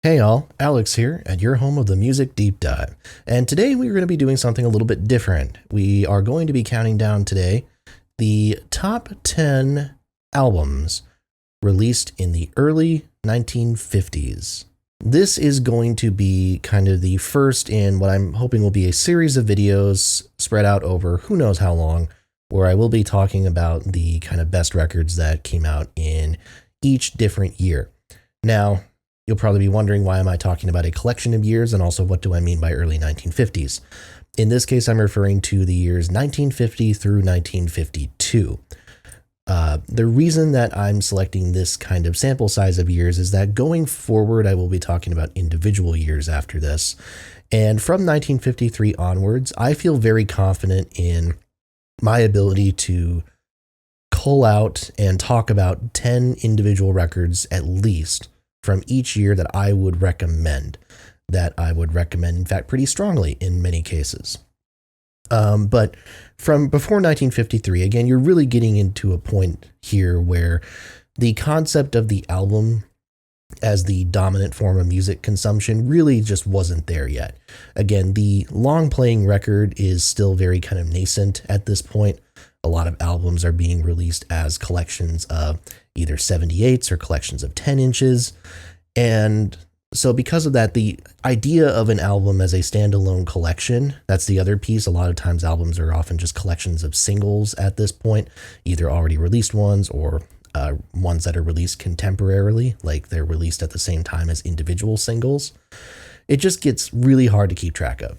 Hey all, Alex here at your home of the Music Deep Dive. And today we're going to be doing something a little bit different. We are going to be counting down today the top 10 albums released in the early 1950s. This is going to be kind of the first in what I'm hoping will be a series of videos spread out over who knows how long, where I will be talking about the kind of best records that came out in each different year. Now, you'll probably be wondering, why am I talking about a collection of years, and also what do I mean by early 1950s? In this case, I'm referring to the years 1950 through 1952. The reason that I'm selecting this kind of sample size of years is that going forward, I will be talking about individual years after this. And from 1953 onwards, I feel very confident in my ability to cull out and talk about 10 individual records at least from each year that I would recommend, in fact, pretty strongly in many cases. But from before 1953, again, you're really getting into a point here where the concept of the album as the dominant form of music consumption really just wasn't there yet. Again, the long playing record is still very kind of nascent at this point. A lot of albums are being released as collections of either 78s or collections of 10 inches. And so because of that, the idea of an album as a standalone collection, that's the other piece. A lot of times albums are often just collections of singles at this point, either already released ones or ones that are released contemporarily, like they're released at the same time as individual singles. It just gets really hard to keep track of.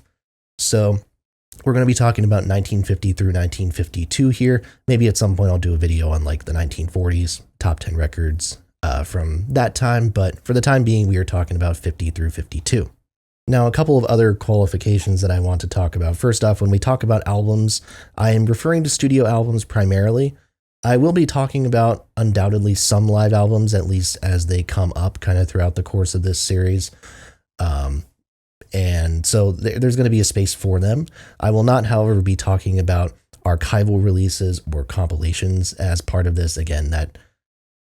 So we're going to be talking about 1950 through 1952 here. Maybe at some point I'll do a video on like the 1940s, top 10 records from that time, but for the time being, we are talking about 50 through 52. Now, a couple of other qualifications that I want to talk about. First off, when we talk about albums, I am referring to studio albums primarily. I will be talking about undoubtedly some live albums, at least as they come up kind of throughout the course of this series. And so there's going to be a space for them. I will not, however, be talking about archival releases or compilations as part of this. Again, that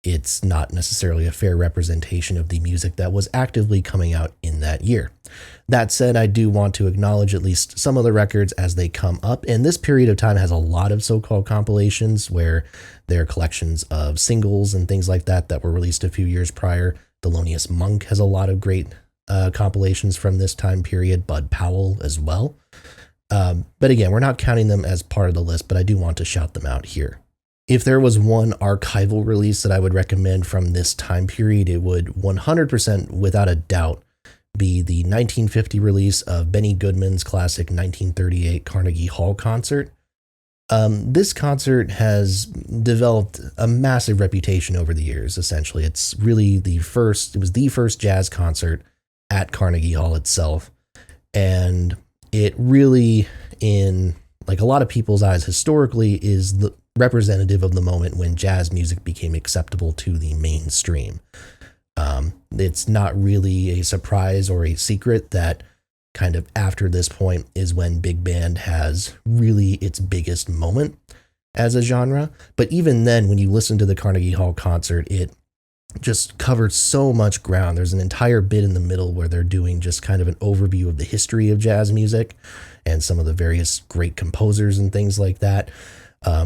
it's not necessarily a fair representation of the music that was actively coming out in that year. That said, I do want to acknowledge at least some of the records as they come up. And this period of time has a lot of so-called compilations where there are collections of singles and things like that that were released a few years prior. Thelonious Monk has a lot of great compilations from this time period, Bud Powell as well. But again, we're not counting them as part of the list, but I do want to shout them out here. If there was one archival release that I would recommend from this time period, it would 100% without a doubt be the 1950 release of Benny Goodman's classic 1938 Carnegie Hall concert. This concert has developed a massive reputation over the years, essentially. It was the first jazz concert at Carnegie Hall itself. And it really, in like a lot of people's eyes historically, is the representative of the moment when jazz music became acceptable to the mainstream. It's not really a surprise or a secret that kind of after this point is when big band has really its biggest moment as a genre. But even then, when you listen to the Carnegie Hall concert, it just covered so much ground. There's an entire bit in the middle where they're doing just kind of an overview of the history of jazz music and some of the various great composers and things like that,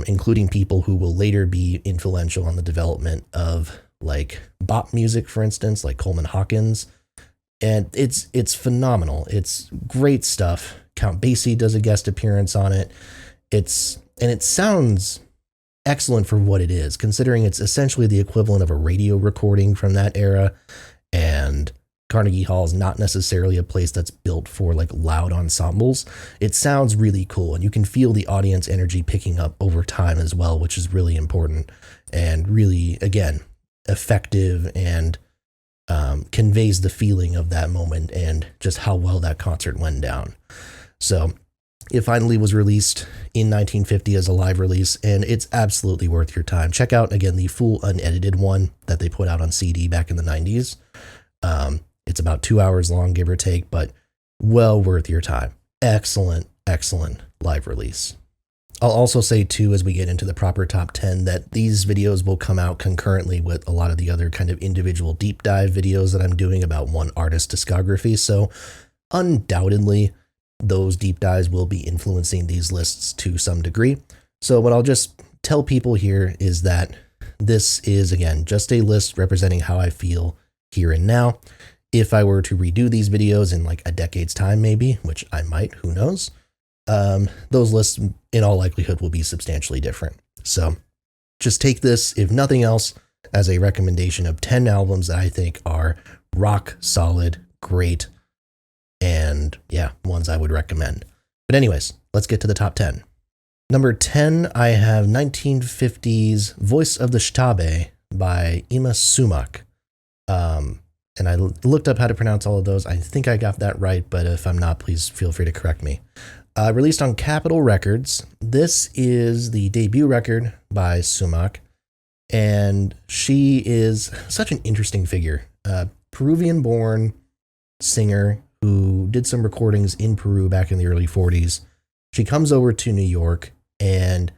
including people who will later be influential on the development of like bop music, for instance, like Coleman Hawkins. And it's phenomenal. It's great stuff. Count Basie does a guest appearance on it. It sounds excellent for what it is, considering it's essentially the equivalent of a radio recording from that era. And Carnegie Hall is not necessarily a place that's built for like loud ensembles. It sounds really cool, and you can feel the audience energy picking up over time as well, which is really important and really, again, effective and conveys the feeling of that moment and just how well that concert went down. So it finally was released in 1950 as a live release, and it's absolutely worth your time. Check out, again, the full unedited one that they put out on CD back in the 90s. It's about 2 hours long, give or take, but well worth your time. Excellent, excellent live release. I'll also say too, as we get into the proper top 10, that these videos will come out concurrently with a lot of the other kind of individual deep dive videos that I'm doing about one artist's discography. So undoubtedly, those deep dives will be influencing these lists to some degree. So what I'll just tell people here is that this is, again, just a list representing how I feel here and now. If I were to redo these videos in like a decade's time, maybe, which I might, who knows, those lists in all likelihood will be substantially different. So just take this, if nothing else, as a recommendation of 10 albums that I think are rock solid, great, and yeah, ones I would recommend. But anyways, let's get to the top 10. Number 10, I have 1950's Voice of the Stabe by Yma Sumac. And I looked up how to pronounce all of those. I think I got that right, but if I'm not, please feel free to correct me. Released on Capitol Records. This is the debut record by Sumac, and she is such an interesting figure. Peruvian-born singer who did some recordings in Peru back in the early 40s. She comes over to New York and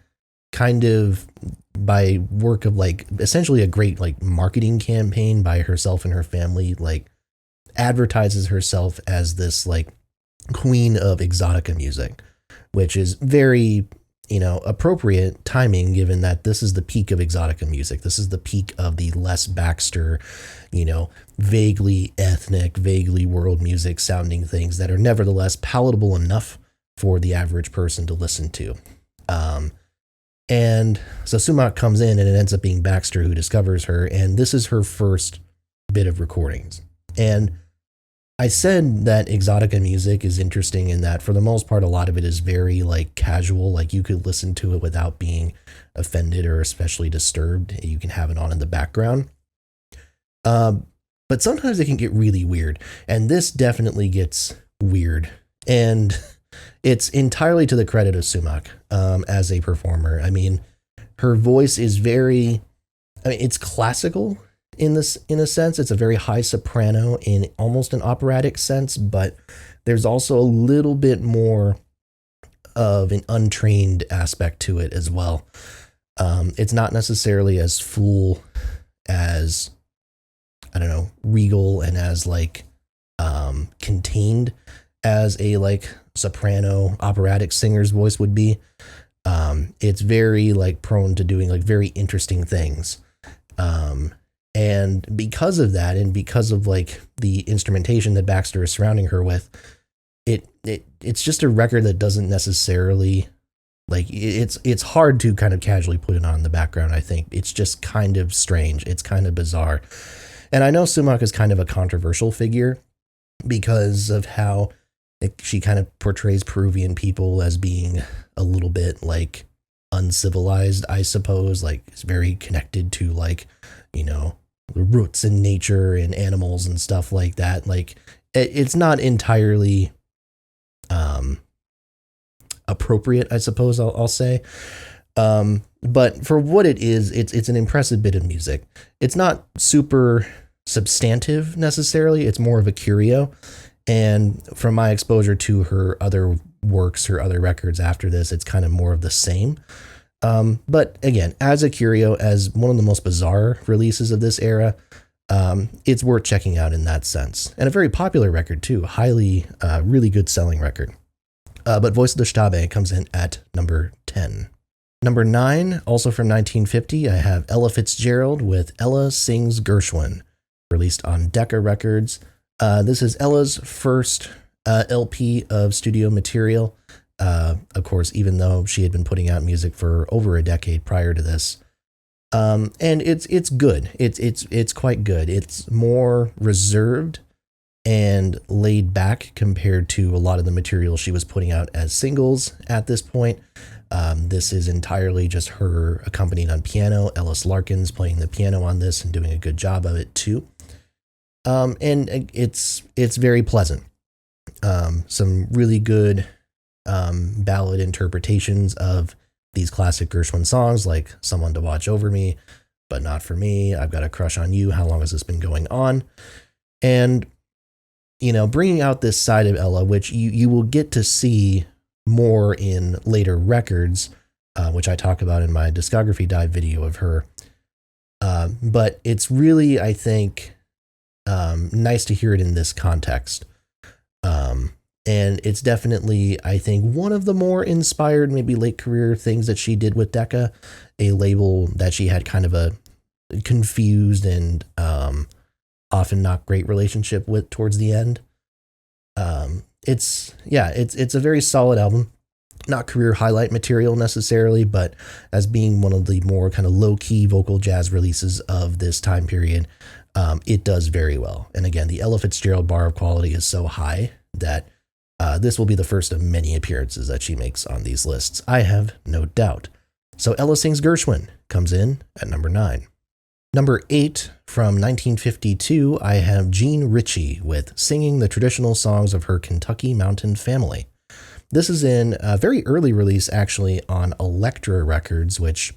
kind of by work of like essentially a great like marketing campaign by herself and her family, like advertises herself as this like queen of exotica music, which is very, appropriate timing given that this is the peak of exotica music. This is the peak of the Les Baxter, vaguely ethnic, vaguely world music sounding things that are nevertheless palatable enough for the average person to listen to. And so Sumac comes in and it ends up being Baxter who discovers her. And this is her first bit of recordings. And I said that exotica music is interesting in that for the most part, a lot of it is very like casual. Like you could listen to it without being offended or especially disturbed. You can have it on in the background. But sometimes it can get really weird. And this definitely gets weird. And it's entirely to the credit of Sumac as a performer. I mean, her voice is it's classical in a sense. It's a very high soprano in almost an operatic sense, but there's also a little bit more of an untrained aspect to it as well. It's not necessarily as full as, regal and as like contained as a like soprano operatic singer's voice would be. It's very like prone to doing like very interesting things. And because of that, and because of like the instrumentation that Baxter is surrounding her with, it's just a record that doesn't necessarily like it's hard to kind of casually put it on in the background. I think it's just kind of strange. It's kind of bizarre. And I know Sumac is kind of a controversial figure because of how she kind of portrays Peruvian people as being a little bit like uncivilized, I suppose. Like it's very connected to like, roots and nature and animals and stuff like that. Like it's not entirely appropriate, I suppose I'll say. But for what it is, it's an impressive bit of music. It's not super substantive necessarily. It's more of a curio. And from my exposure to her other works, her other records after this, it's kind of more of the same. But again, as a curio, as one of the most bizarre releases of this era, it's worth checking out in that sense. And a very popular record too, highly, really good selling record. But Voice of the Stabe comes in at number 10. Number 9, also from 1950, I have Ella Fitzgerald with Ella Sings Gershwin, released on Decca Records. This is Ella's first LP of studio material. Of course, even though she had been putting out music for over a decade prior to this. And it's good. It's quite good. It's more reserved and laid back compared to a lot of the material she was putting out as singles at this point. This is entirely just her accompanied on piano. Ellis Larkins playing the piano on this and doing a good job of it too. And it's very pleasant. Some really good ballad interpretations of these classic Gershwin songs like Someone to Watch Over Me, But Not For Me, I've Got a Crush on You, How Long Has This Been Going On? And, bringing out this side of Ella, which you will get to see more in later records, which I talk about in my discography dive video of her. But it's really, I think, nice to hear it in this context. And it's definitely, I think, one of the more inspired, maybe late career things that she did with Decca, a label that she had kind of a confused and often not great relationship with towards the end. It's a very solid album. Not career highlight material necessarily, but as being one of the more kind of low-key vocal jazz releases of this time period, it does very well. And again, the Ella Fitzgerald bar of quality is so high that this will be the first of many appearances that she makes on these lists, I have no doubt. So Ella Sings Gershwin comes in at number 9. Number 8, from 1952, I have Jean Ritchie with Singing the Traditional Songs of Her Kentucky Mountain Family. This is in a very early release, actually, on Elektra Records, which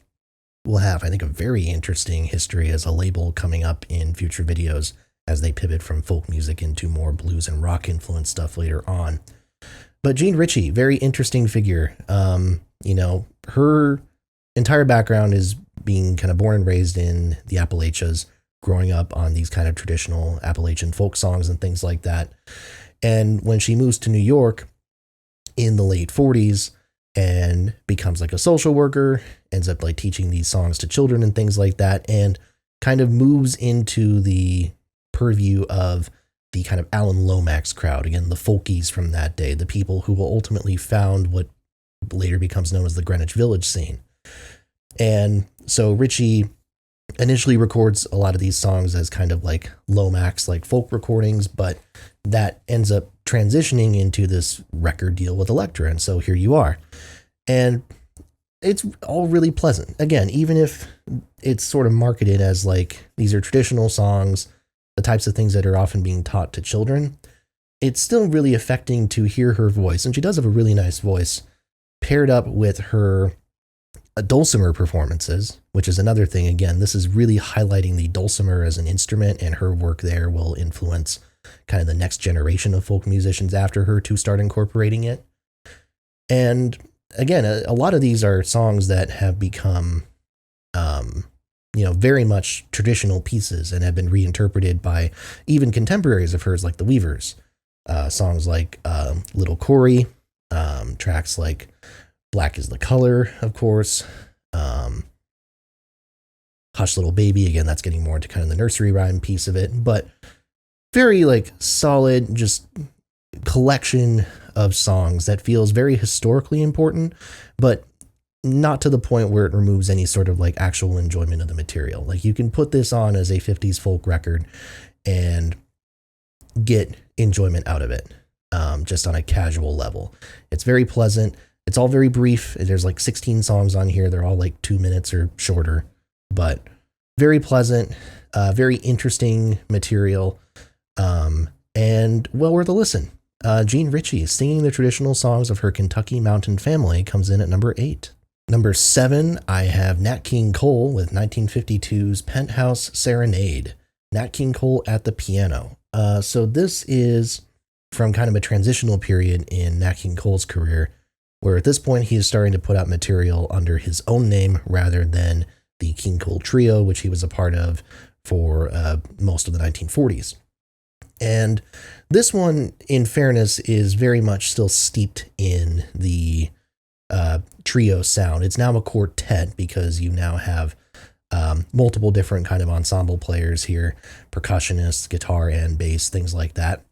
will have, I think, a very interesting history as a label coming up in future videos as they pivot from folk music into more blues and rock influenced stuff later on. But Jean Ritchie, very interesting figure. Her entire background is being kind of born and raised in the Appalachians, growing up on these kind of traditional Appalachian folk songs and things like that. And when she moves to New York in the late 40s and becomes like a social worker, ends up like teaching these songs to children and things like that, and kind of moves into the purview of the kind of Alan Lomax crowd, again, the folkies from that day, the people who will ultimately found what later becomes known as the Greenwich Village scene. And so Ritchie initially records a lot of these songs as kind of like Lomax, like folk recordings, but that ends up transitioning into this record deal with Elektra. And so here you are. And it's all really pleasant. Again, even if it's sort of marketed as like, these are traditional songs, the types of things that are often being taught to children, it's still really affecting to hear her voice. And she does have a really nice voice paired up with her dulcimer performances, which is another thing. Again, this is really highlighting the dulcimer as an instrument, and her work there will influence kind of the next generation of folk musicians after her to start incorporating it. And again, a lot of these are songs that have become, very much traditional pieces and have been reinterpreted by even contemporaries of hers, like the Weavers. Songs like Little Corey, tracks like Black is the Color, of course. Hush Little Baby, again, that's getting more into kind of the nursery rhyme piece of it, but very like solid, just collection of songs that feels very historically important, but not to the point where it removes any sort of like actual enjoyment of the material. Like you can put this on as a 50s folk record and get enjoyment out of it, just on a casual level. It's very pleasant. It's all very brief. There's like 16 songs on here. They're all like 2 minutes or shorter, but very pleasant, very interesting material, and well worth a listen. Jean Ritchie, Singing the Traditional Songs of Her Kentucky Mountain Family, comes in at number 8. Number 7, I have Nat King Cole with 1952's Penthouse Serenade. Nat King Cole at the piano. So this is from kind of a transitional period in Nat King Cole's career, where at this point he is starting to put out material under his own name rather than the King Cole Trio, which he was a part of for most of the 1940s. And this one, in fairness, is very much still steeped in the trio sound. It's now a quartet because you now have multiple different kind of ensemble players here, percussionists, guitar and bass, things like that.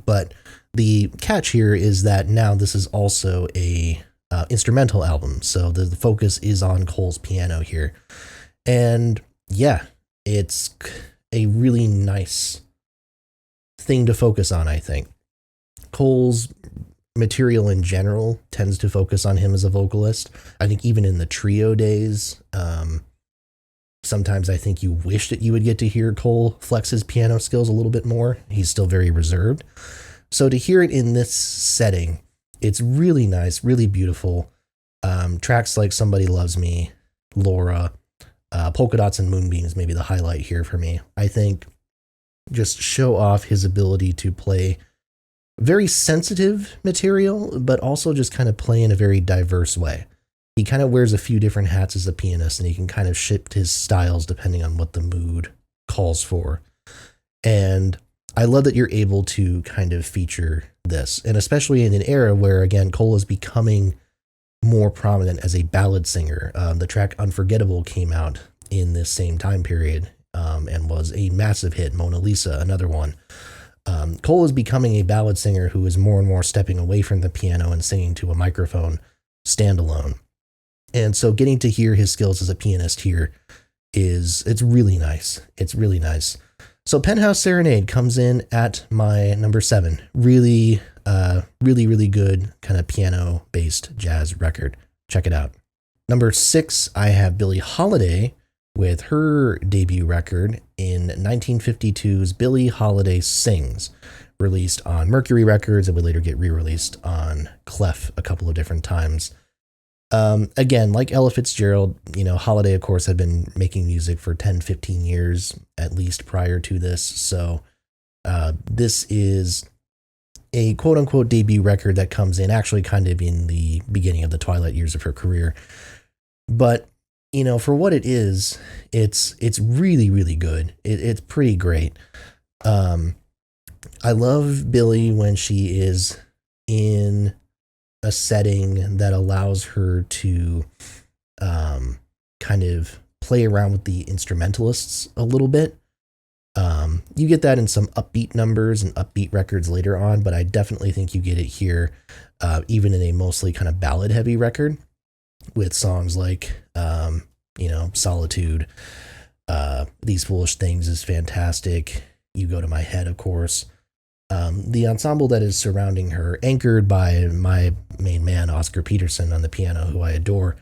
But the catch here is that now this is also a instrumental album, so the focus is on Cole's piano here. And yeah, it's a really nice thing to focus on, I think. Cole's material in general tends to focus on him as a vocalist. I think even in the trio days, sometimes I think you wish that you would get to hear Cole flex his piano skills a little bit more. He's still very reserved. So to hear it in this setting, it's really nice, really beautiful. Tracks like Somebody Loves Me, Laura, Polka Dots and Moonbeams, maybe the highlight here for me. I think just show off his ability to play very sensitive material, but also just kind of play in a very diverse way. he kind of wears a few different hats as a pianist, and he can kind of shift his styles depending on what the mood calls for. And I love that you're able to kind of feature this, and especially in an era where, again, Cole is becoming more prominent as a ballad singer. The track Unforgettable came out in this same time period and was a massive hit. Mona Lisa, another one. Cole is becoming a ballad singer who is more and more stepping away from the piano and singing to a microphone standalone. And so getting to hear his skills as a pianist here it's really nice. It's really nice. So Penthouse Serenade comes in at my number 7. Really good kind of piano-based jazz record. Check it out. Number 6, I have Billie Holiday with her debut record in 1952's Billie Holiday Sings, released on Mercury Records. It would later get re-released on Clef a couple of different times. Again, like Ella Fitzgerald, Holiday, of course, had been making music for 10, 15 years, at least prior to this. So this is a quote-unquote debut record that comes in actually kind of in the beginning of the twilight years of her career. But, for what it is, it's really, really good. It's pretty great. I love Billie when she is in a setting that allows her to kind of play around with the instrumentalists a little bit. You get that in some upbeat numbers and upbeat records later on, but I definitely think you get it here, even in a mostly kind of ballad heavy record with songs like, Solitude. These Foolish Things is fantastic. You Go to My Head, of course. The ensemble that is surrounding her, anchored by my main man, Oscar Peterson, on the piano, who I adore,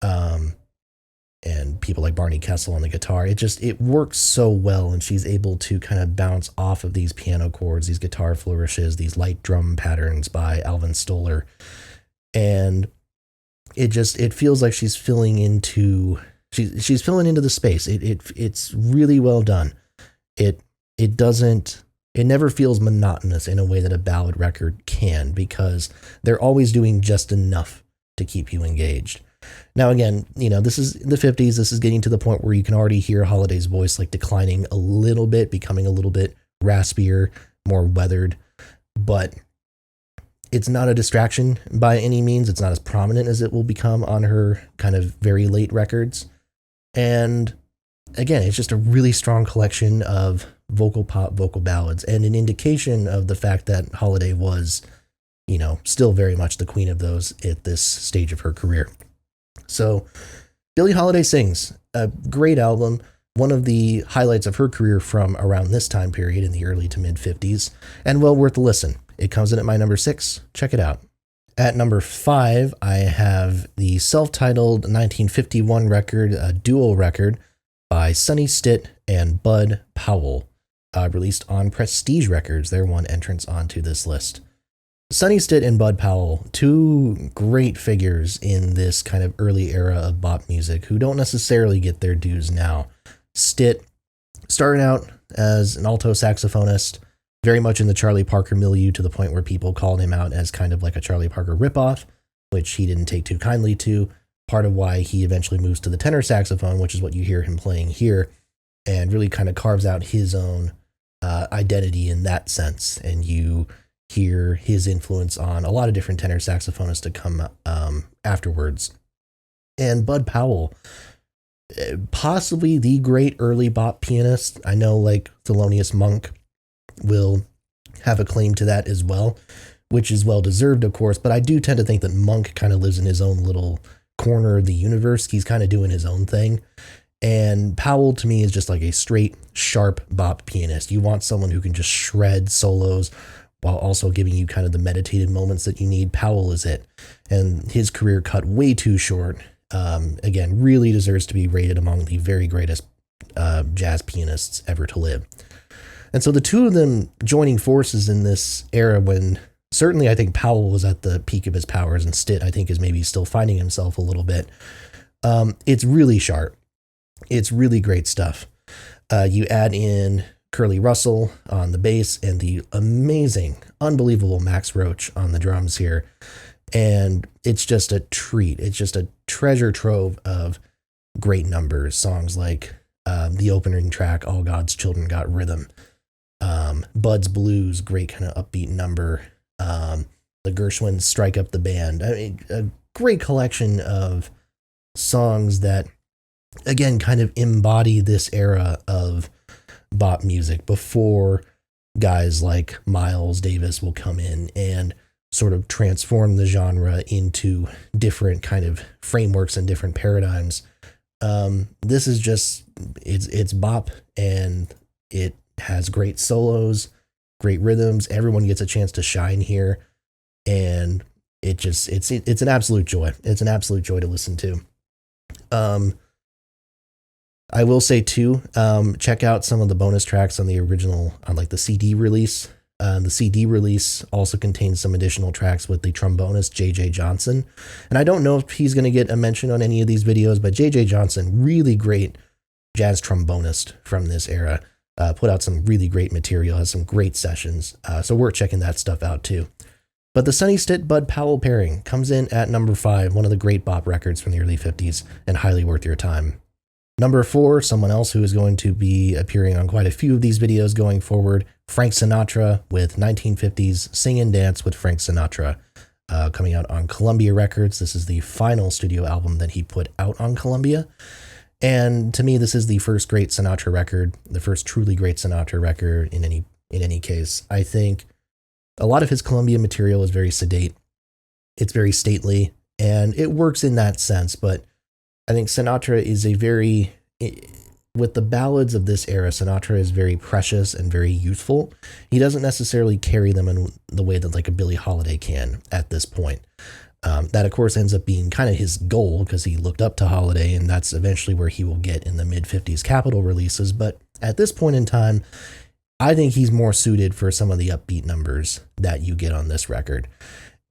and people like Barney Kessel on the guitar. It works so well, and she's able to kind of bounce off of these piano chords, these guitar flourishes, these light drum patterns by Alvin Stoller. And it feels like she's filling into the space. It's really well done. It never feels monotonous in a way that a ballad record can, because they're always doing just enough to keep you engaged. Now, again, this is the 50s. This is getting to the point where you can already hear Holiday's voice like declining a little bit, becoming a little bit raspier, more weathered, but it's not a distraction by any means. It's not as prominent as it will become on her kind of very late records. And again, it's just a really strong collection of vocal pop, vocal ballads, and an indication of the fact that Holiday was, still very much the queen of those at this stage of her career. So Billie Holiday Sings, a great album, one of the highlights of her career from around this time period in the early to mid 50s, and well worth a listen. It comes in at my number 6. Check it out. At number 5, I have the self-titled 1951 record, a duo record by Sonny Stitt and Bud Powell, released on Prestige Records. They're one entrance onto this list. Sonny Stitt and Bud Powell, two great figures in this kind of early era of bop music who don't necessarily get their dues now. Stitt started out as an alto saxophonist, very much in the Charlie Parker milieu, to the point where people called him out as kind of like a Charlie Parker ripoff, which he didn't take too kindly to. Part of why he eventually moves to the tenor saxophone, which is what you hear him playing here, and really kind of carves out his own identity in that sense. And you hear his influence on a lot of different tenor saxophonists to come afterwards. And Bud Powell, possibly the great early bop pianist. I know like Thelonious Monk will have a claim to that as well, which is well deserved, of course, but I do tend to think that Monk kind of lives in his own little corner of the universe. He's kind of doing his own thing. And Powell, to me, is just like a straight, sharp bop pianist. You want someone who can just shred solos while also giving you kind of the meditative moments that you need. Powell is it. And his career cut way too short. Again, really deserves to be rated among the very greatest jazz pianists ever to live. And so the two of them joining forces in this era when certainly I think Powell was at the peak of his powers, and Stitt, I think, is maybe still finding himself a little bit. It's really sharp. It's really great stuff. You add in Curly Russell on the bass and the amazing, unbelievable Max Roach on the drums here. And it's just a treat. It's just a treasure trove of great numbers. Songs like the opening track, All God's Children Got Rhythm. Bud's Blues, great kind of upbeat number. The Gershwins, Strike Up the Band. I mean, a great collection of songs that, again, kind of embody this era of bop music before guys like Miles Davis will come in and sort of transform the genre into different kind of frameworks and different paradigms. This is just, it's bop, and it has great solos, great rhythms. Everyone gets a chance to shine here, and it's an absolute joy. It's an absolute joy to listen to. I will say too, check out some of the bonus tracks on the original, on like the CD release. The CD release also contains some additional tracks with the trombonist J.J. Johnson. And I don't know if he's going to get a mention on any of these videos, but J.J. Johnson, really great jazz trombonist from this era, put out some really great material, has some great sessions. So we're checking that stuff out too. But the Sonny Stitt Bud Powell pairing comes in at number 5, one of the great bop records from the early 50s, and highly worth your time. Number 4, someone else who is going to be appearing on quite a few of these videos going forward, Frank Sinatra with 1950's Sing and Dance with Frank Sinatra, coming out on Columbia Records. This is the final studio album that he put out on Columbia. And to me, this is the first great Sinatra record, the first truly great Sinatra record in any case. I think a lot of his Columbia material is very sedate. It's very stately, and it works in that sense, but I think Sinatra is with the ballads of this era, Sinatra is very precious and very youthful. He doesn't necessarily carry them in the way that like a Billie Holiday can at this point. That, of course, ends up being kind of his goal because he looked up to Holiday, and that's eventually where he will get in the mid-50s Capitol releases. But at this point in time, I think he's more suited for some of the upbeat numbers that you get on this record.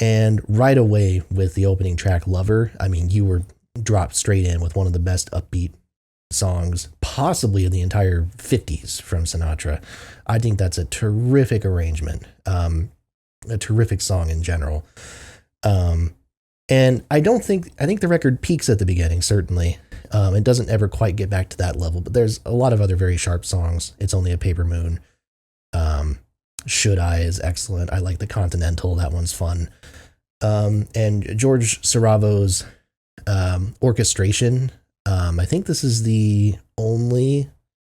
And right away with the opening track, Lover, I mean, you were dropped straight in with one of the best upbeat songs possibly in the entire 50s from Sinatra. I think that's a terrific arrangement, a terrific song in general. And I think the record peaks at the beginning, certainly. It doesn't ever quite get back to that level, but there's a lot of other very sharp songs. It's Only a Paper Moon. Should I is excellent. I like the Continental. That one's fun. And George Saravo's orchestration. I think this is the only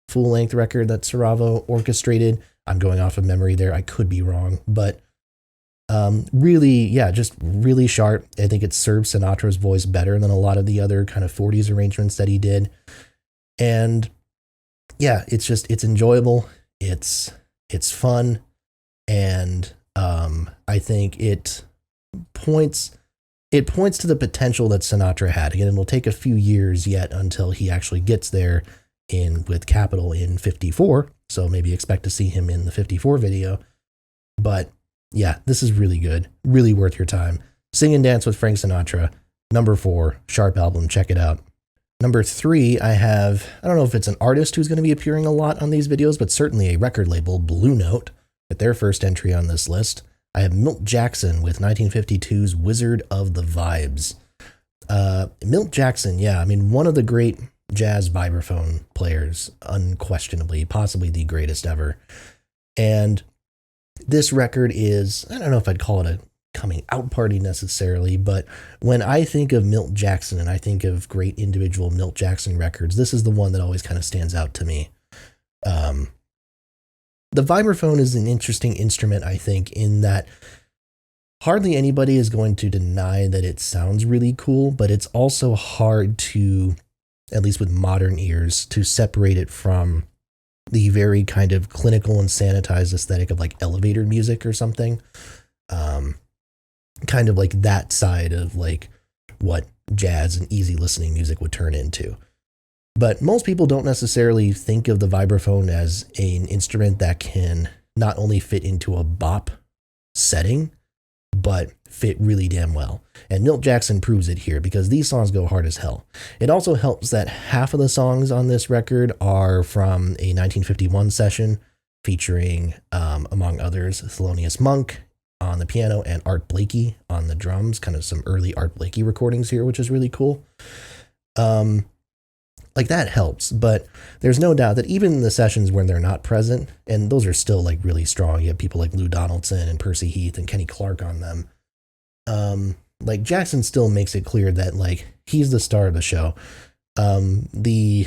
full-length record that Saravo orchestrated. I'm going off of memory there. I could be wrong, but really, yeah, just really sharp. I think it serves Sinatra's voice better than a lot of the other kind of 40s arrangements that he did. And yeah, it's enjoyable. It's fun. And I think it points to the potential that Sinatra had. Again, it will take a few years yet until he actually gets there with Capitol in 54. So maybe expect to see him in the 54 video. But yeah, this is really good. Really worth your time. Sing and Dance with Frank Sinatra. Number 4, Sharp album. Check it out. Number 3, I don't know if it's an artist who's going to be appearing a lot on these videos, but certainly a record label, Blue Note, with their first entry on this list. I have Milt Jackson with 1952's Wizard of the Vibes. Milt Jackson, yeah, I mean, one of the great jazz vibraphone players, unquestionably, possibly the greatest ever. And this record is, I don't know if I'd call it a coming out party necessarily, but when I think of Milt Jackson and I think of great individual Milt Jackson records, this is the one that always kind of stands out to me. The vibraphone is an interesting instrument, I think, in that hardly anybody is going to deny that it sounds really cool, but it's also hard to, at least with modern ears, to separate it from the very kind of clinical and sanitized aesthetic of like elevator music or something. Kind of like that side of like what jazz and easy listening music would turn into. But most people don't necessarily think of the vibraphone as an instrument that can not only fit into a bop setting, but fit really damn well. And Milt Jackson proves it here because these songs go hard as hell. It also helps that half of the songs on this record are from a 1951 session featuring, among others, Thelonious Monk, on the piano and Art Blakey on the drums, kind of some early Art Blakey recordings here, which is really cool. Like that helps, but there's no doubt that even in the sessions when they're not present, and those are still like really strong, you have people like Lou Donaldson and Percy Heath and Kenny Clark on them. Like Jackson still makes it clear that like he's the star of the show. The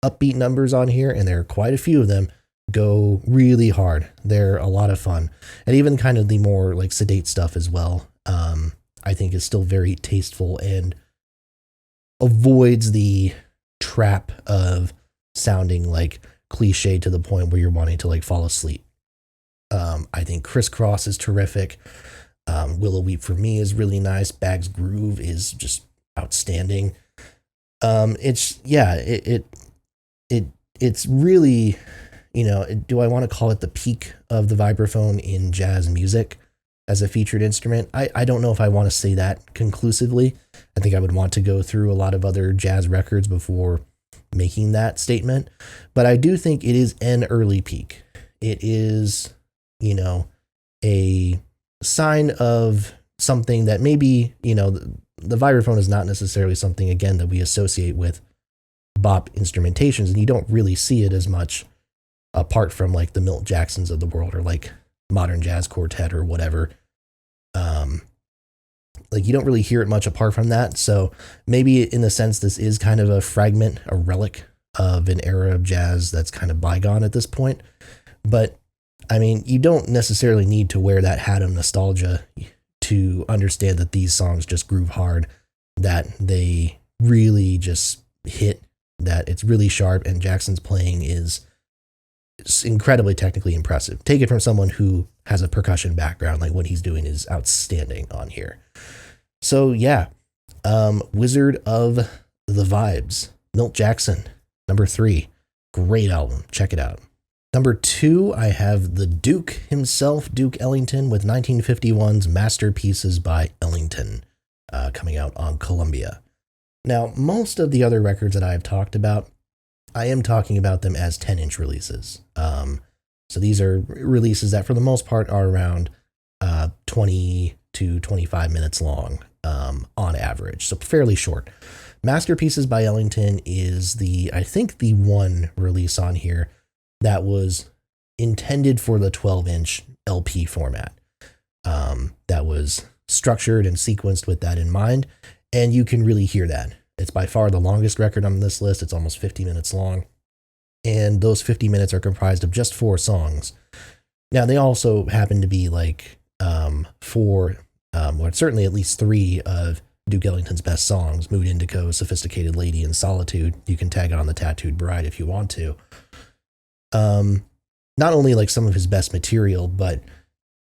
upbeat numbers on here, and there are quite a few of them, go really hard. They're a lot of fun. And even kind of the more like sedate stuff as well, I think is still very tasteful and avoids the trap of sounding like cliche to the point where you're wanting to like fall asleep. I think Crisscross is terrific. Willow Weep for Me is really nice. Bag's Groove is just outstanding. It's really, you know, do I want to call it the peak of the vibraphone in jazz music as a featured instrument? I don't know if I want to say that conclusively. I think I would want to go through a lot of other jazz records before making that statement, but I do think it is an early peak. It is, you know, a sign of something that maybe, you know, the vibraphone is not necessarily something, again, that we associate with bop instrumentations, and you don't really see it as much apart from like the Milt Jacksons of the world or like Modern Jazz Quartet or whatever. Like you don't really hear it much apart from that. So maybe in the sense this is kind of a fragment, a relic of an era of jazz that's kind of bygone at this point. But I mean, you don't necessarily need to wear that hat of nostalgia to understand that these songs just groove hard, that they really just hit, that it's really sharp, and Jackson's playing is incredibly technically impressive. Take it from someone who has a percussion background, like what he's doing is outstanding on here. So yeah, Wizard of the Vibes, Milt Jackson, number 3, great album, check it out. Number 2, I have the Duke himself, Duke Ellington, with 1951's Masterpieces by Ellington, coming out on Columbia. Now, most of the other records that I have talked about, I am talking about them as 10-inch releases. So these are releases that for the most part are around 20 to 25 minutes long on average, so fairly short. Masterpieces by Ellington is I think the one release on here that was intended for the 12-inch LP format. That was structured and sequenced with that in mind, and you can really hear that. It's by far the longest record on this list. It's almost 50 minutes long, and those 50 minutes are comprised of just 4 songs. Now, they also happen to be like 4, or certainly at least 3 of Duke Ellington's best songs: Mood Indigo, Sophisticated Lady, and Solitude. You can tag on the Tattooed Bride if you want to. Not only like some of his best material, but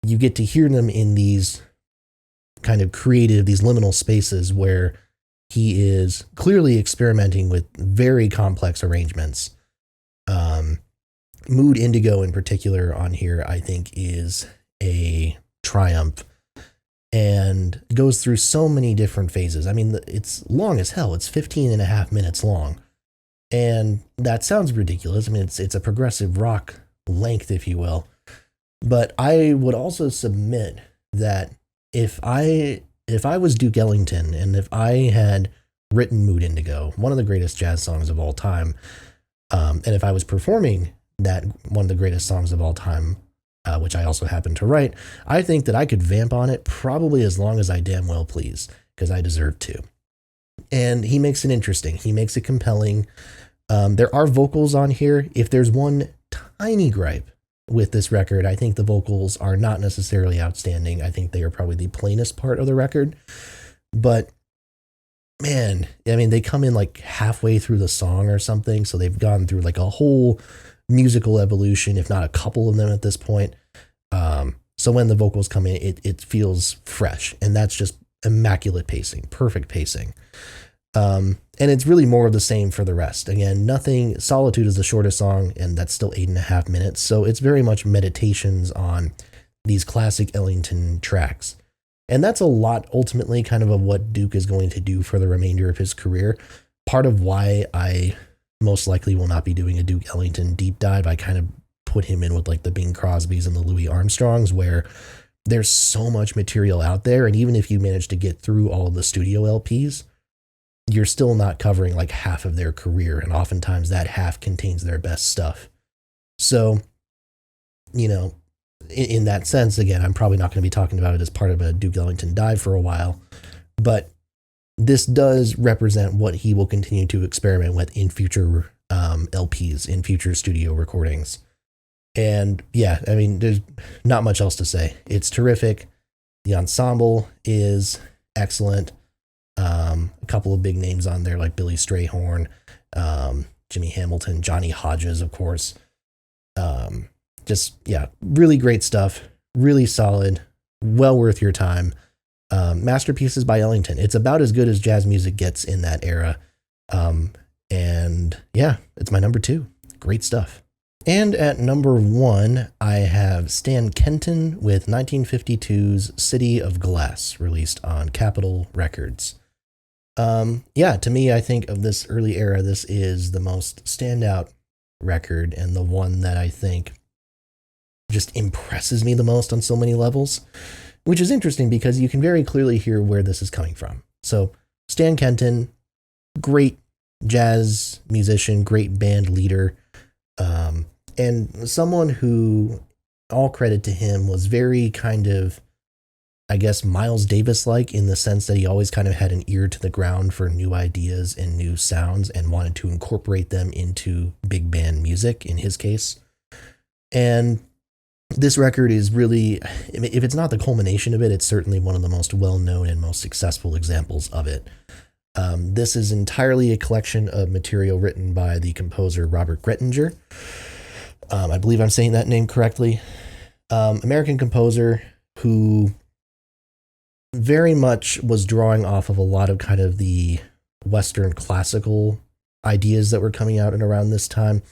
you get to hear them in these kind of creative, these liminal spaces where he is clearly experimenting with very complex arrangements. Mood Indigo in particular on here, I think, is a triumph and goes through so many different phases. I mean, it's long as hell. It's 15 and a half minutes long. And that sounds ridiculous. I mean, it's a progressive rock length, if you will. But I would also submit that if I was Duke Ellington and if I had written Mood Indigo, one of the greatest jazz songs of all time, and if I was performing that one of the greatest songs of all time, which I also happen to write, I think that I could vamp on it probably as long as I damn well please, because I deserve to. And he makes it interesting. He makes it compelling. There are vocals on here. If there's one tiny gripe with this record, I think the vocals are not necessarily outstanding. I think they are probably the plainest part of the record. But man, I mean, they come in like halfway through the song or something. So they've gone through like a whole musical evolution, if not a couple of them at this point. So when the vocals come in, it feels fresh, and that's just immaculate pacing, perfect pacing. And it's really more of the same for the rest. Again, nothing. Solitude is the shortest song, and that's still 8.5 minutes. So it's very much meditations on these classic Ellington tracks. And that's a lot, ultimately, kind of what Duke is going to do for the remainder of his career. Part of why I most likely will not be doing a Duke Ellington deep dive, I kind of put him in with like the Bing Crosbys and the Louis Armstrongs, where there's so much material out there. And even if you manage to get through all of the studio LPs, you're still not covering like half of their career. And oftentimes that half contains their best stuff. So, you know, in that sense, again, I'm probably not going to be talking about it as part of a Duke Ellington dive for a while, but this does represent what he will continue to experiment with in future LPs, in future studio recordings. And yeah, I mean, there's not much else to say. It's terrific. The ensemble is excellent. A couple of big names on there like Billie Strayhorn, Jimmy Hamilton, Johnny Hodges, of course. Just, yeah, really great stuff. Really solid. Well worth your time. Masterpieces by Ellington. It's about as good as jazz music gets in that era. And yeah, it's my number 2. Great stuff. And at number 1, I have Stan Kenton with 1952's City of Glass, released on Capitol Records. Yeah, to me, I think of this early era, this is the most standout record and the one that I think just impresses me the most on so many levels, which is interesting because you can very clearly hear where this is coming from. So Stan Kenton, great jazz musician, great band leader, and someone who, all credit to him, was very kind of, I guess, Miles Davis-like in the sense that he always kind of had an ear to the ground for new ideas and new sounds and wanted to incorporate them into big band music, in his case. And this record is really, if it's not the culmination of it, it's certainly one of the most well-known and most successful examples of it. This is entirely a collection of material written by the composer Robert Grettinger. I believe I'm saying that name correctly. American composer who very much was drawing off of a lot of kind of the Western classical ideas that were coming out and around this time.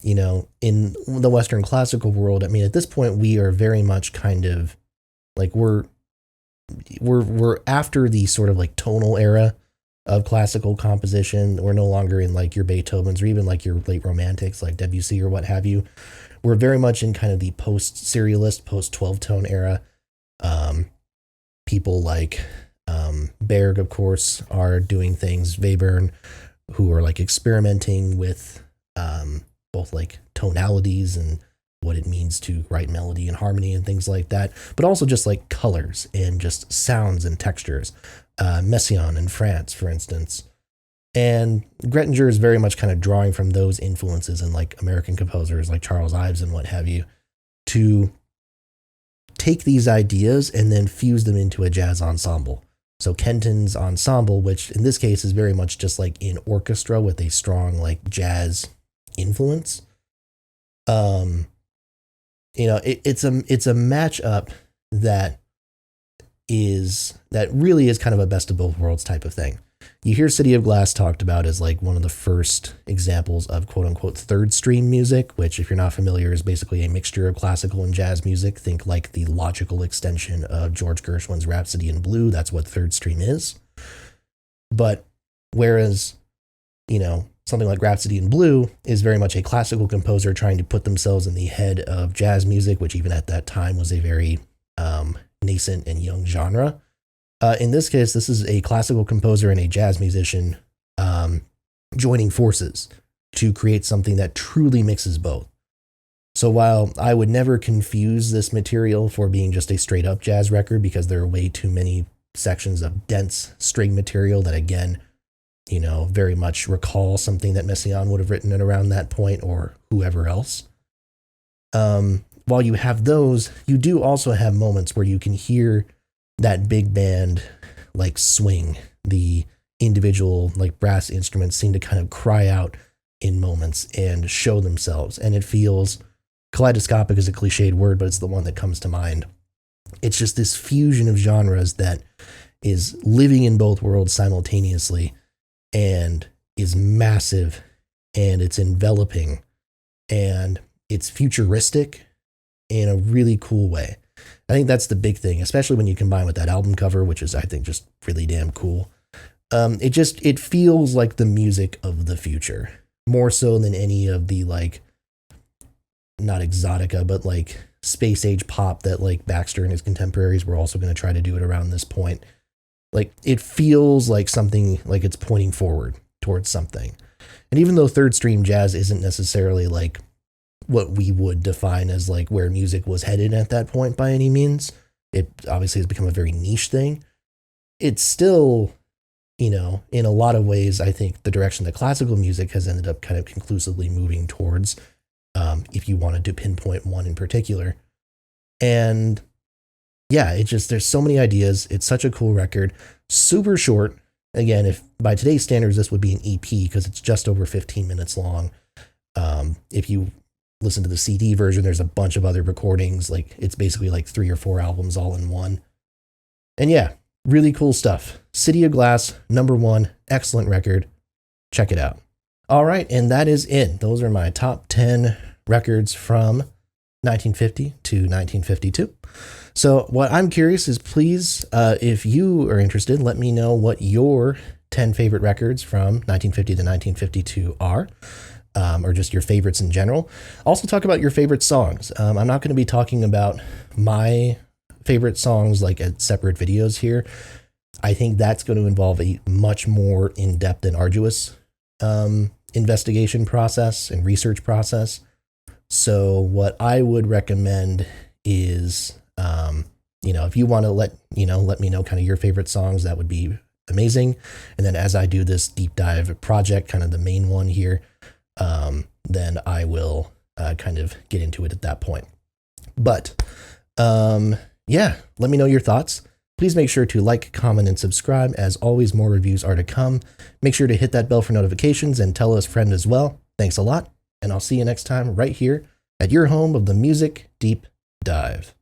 You know, in the Western classical world, I mean, at this point, we are very much kind of like we're after the sort of like tonal era of classical composition. We're no longer in like your Beethovens or even like your late romantics like Debussy or what have you. We're very much in kind of the post-serialist, post-12-tone era. People like Berg, of course, are doing things. Webern, who are like experimenting with both like tonalities and what it means to write melody and harmony and things like that, but also just like colors and just sounds and textures. Messiaen in France, for instance. And Grettinger is very much kind of drawing from those influences and like American composers like Charles Ives and what have you to take these ideas and then fuse them into a jazz ensemble. So Kenton's ensemble, which in this case is very much just like an orchestra with a strong like jazz influence. You know, it's a matchup that really is kind of a best of both worlds type of thing. You hear City of Glass talked about as like one of the first examples of quote unquote third stream music, which if you're not familiar is basically a mixture of classical and jazz music. Think like the logical extension of George Gershwin's Rhapsody in Blue. That's what third stream is. But whereas, you know, something like Rhapsody in Blue is very much a classical composer trying to put themselves in the head of jazz music, which even at that time was a very nascent and young genre. In this case, this is a classical composer and a jazz musician joining forces to create something that truly mixes both. So while I would never confuse this material for being just a straight up jazz record because there are way too many sections of dense string material that, again, you know, very much recall something that Messiaen would have written at around that point or whoever else. While you have those, you do also have moments where you can hear that big band like swing. The individual like brass instruments seem to kind of cry out in moments and show themselves. And it feels, kaleidoscopic is a cliched word, but it's the one that comes to mind. It's just this fusion of genres that is living in both worlds simultaneously and is massive, and it's enveloping, and it's futuristic in a really cool way. I think that's the big thing, especially when you combine with that album cover, which is, I think, just really damn cool. It feels like the music of the future, more so than any of the, like, not exotica, but like space age pop that like Baxter and his contemporaries were also going to try to do it around this point. Like it feels like something like it's pointing forward towards something. And even though third stream jazz isn't necessarily like what we would define as like where music was headed at that point by any means, it obviously has become a very niche thing. It's still, you know, in a lot of ways, I think the direction that classical music has ended up kind of conclusively moving towards, if you wanted to pinpoint one in particular. And yeah, it just, there's so many ideas. It's such a cool record, super short. Again, if by today's standards, this would be an EP because it's just over 15 minutes long. If you listen to the CD version, there's a bunch of other recordings. Like it's basically like 3 or 4 albums all in one. And yeah, really cool stuff. City of Glass, #1, excellent record. Check it out. All right, and that is it. Those are my top 10 records from 1950 to 1952. So what I'm curious is, please, if you are interested, let me know what your 10 favorite records from 1950 to 1952 are, or just your favorites in general. Also talk about your favorite songs. I'm not going to be talking about my favorite songs like at separate videos here. I think that's going to involve a much more in-depth and arduous investigation process and research process. So what I would recommend is, if you want to let me know kind of your favorite songs, that would be amazing. And then as I do this deep dive project, kind of the main one here, then I will kind of get into it at that point. But yeah, let me know your thoughts. Please make sure to like, comment, and subscribe. As always, more reviews are to come. Make sure to hit that bell for notifications and tell a friend as well. Thanks a lot, and I'll see you next time right here at your home of the Music Deep Dive.